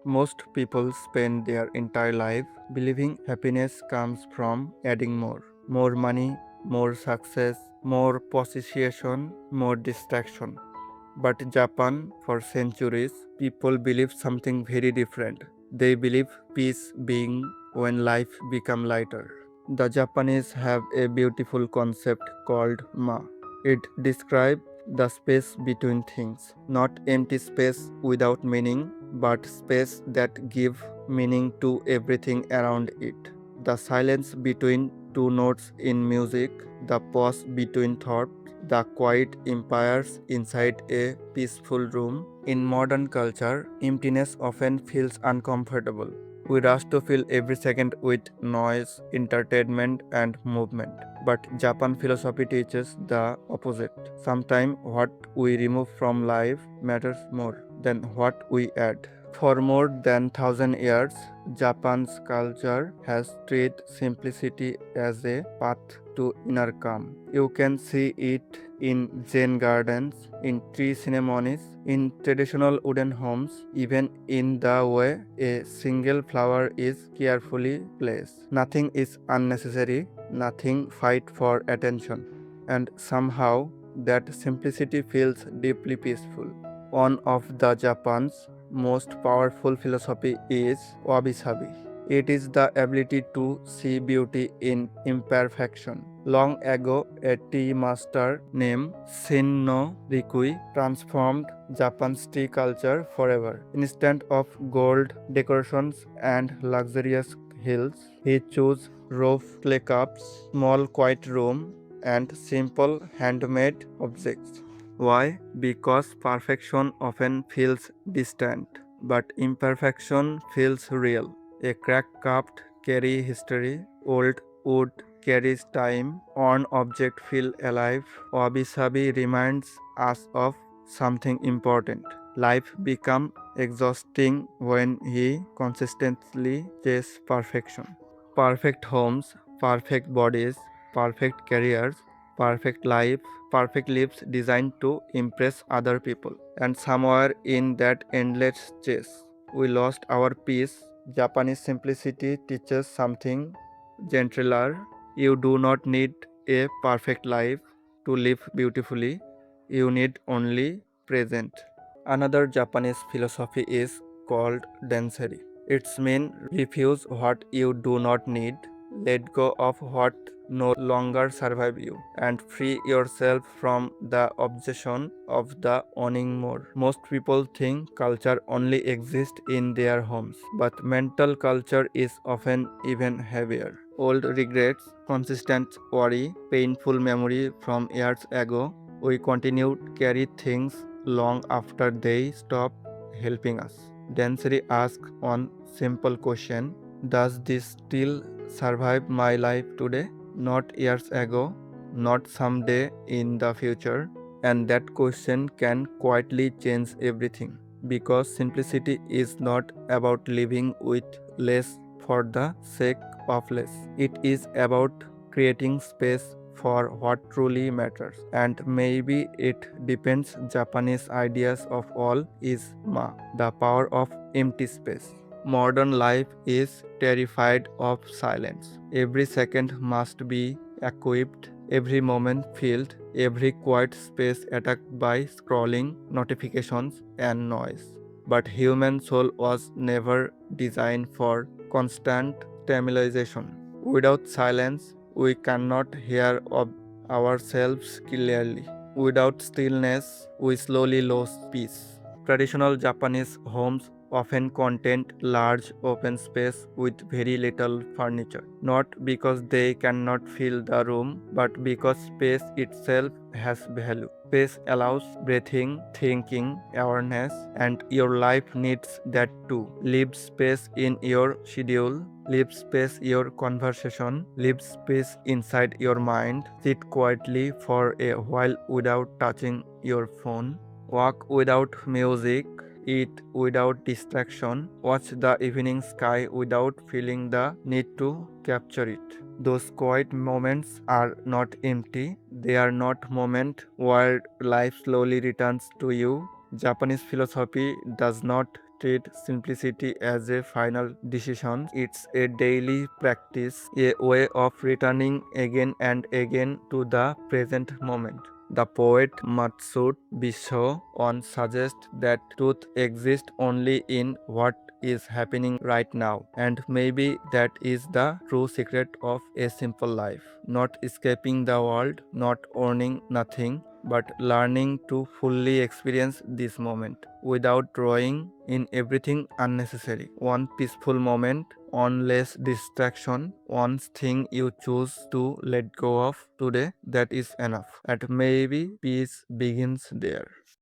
Most people spend their entire life believing happiness comes from adding more. More money, more success, more possession, more distraction. But Japan, for centuries, people believed something very different. They believe peace being when life become lighter. The Japanese have a beautiful concept called ma. It describes the space between things, not empty space without meaning, but space that give meaning to everything around it. The silence between two notes in music, the pause between thoughts, the quiet empires inside a peaceful room. In modern culture, emptiness often feels uncomfortable. We rush to fill every second with noise, entertainment, and movement. But Japan philosophy teaches the opposite. Sometimes what we remove from life matters more than what we add. For more than 1,000 years, Japan's culture has treated simplicity as a path to inner calm. You can see it in Zen gardens, in tree ceremonies, in traditional wooden homes, even in the way a single flower is carefully placed. Nothing is unnecessary, nothing fight for attention, and somehow that simplicity feels deeply peaceful. One of the Japan's most powerful philosophy is Wabi-Sabi. It is the ability to see beauty in imperfection. Long ago, a tea master named Shin no Rikui transformed Japan's tea culture forever. Instead of gold decorations and luxurious hills, he chose rough clay cups, small quiet room, and simple handmade objects. Why? Because perfection often feels distant, but imperfection feels real. A cracked cup carries history, old wood carries time, worn object feel alive. Wabi-sabi reminds us of something important. Life becomes exhausting when he consistently chases perfection. Perfect homes, perfect bodies, perfect careers, perfect life, perfect lives designed to impress other people. And somewhere in that endless chase, we lost our peace. Japanese simplicity teaches something gentler. You do not need a perfect life to live beautifully. You need only present. Another Japanese philosophy is called Danshari. Its mean refuse what you do not need, let go of what no longer serve you, and free yourself from the obsession of the owning more. Most people think culture only exists in their homes, but mental culture is often even heavier. Old regrets, consistent worry, painful memory from years ago, we continue to carry things long after they stop helping us. Dansari asks one simple question: does this still survive my life today? Not years ago, not someday in the future. And that question can quietly change everything. Because simplicity is not about living with less for the sake of less. It is about creating space for what truly matters. And maybe it depends Japanese ideas of all is ma, the power of empty space. Modern life is terrified of silence. Every second must be equipped, every moment filled, every quiet space attacked by scrolling, notifications, and noise. But human soul was never designed for constant stimulation. Without silence, we cannot hear of ourselves clearly. Without stillness, we slowly lose peace. Traditional Japanese homes often contain large open space with very little furniture. Not because they cannot fill the room, but because space itself has value. Space allows breathing, thinking, awareness, and your life needs that too. Leave space in your schedule, leave space your conversation, leave space inside your mind. Sit quietly for a while without touching your phone. Walk without music, eat without distraction, watch the evening sky without feeling the need to capture it. Those quiet moments are not empty, they are not moments where life slowly returns to you. Japanese philosophy does not treat simplicity as a final decision. It's a daily practice, a way of returning again and again to the present moment. The poet Matsud Bisho once suggests that truth exists only in what is happening right now, and maybe that is the true secret of a simple life. Not escaping the world, not owning nothing, but learning to fully experience this moment without drawing in everything unnecessary. One peaceful moment, one less distraction, one thing you choose to let go of today, that is enough. And maybe peace begins there.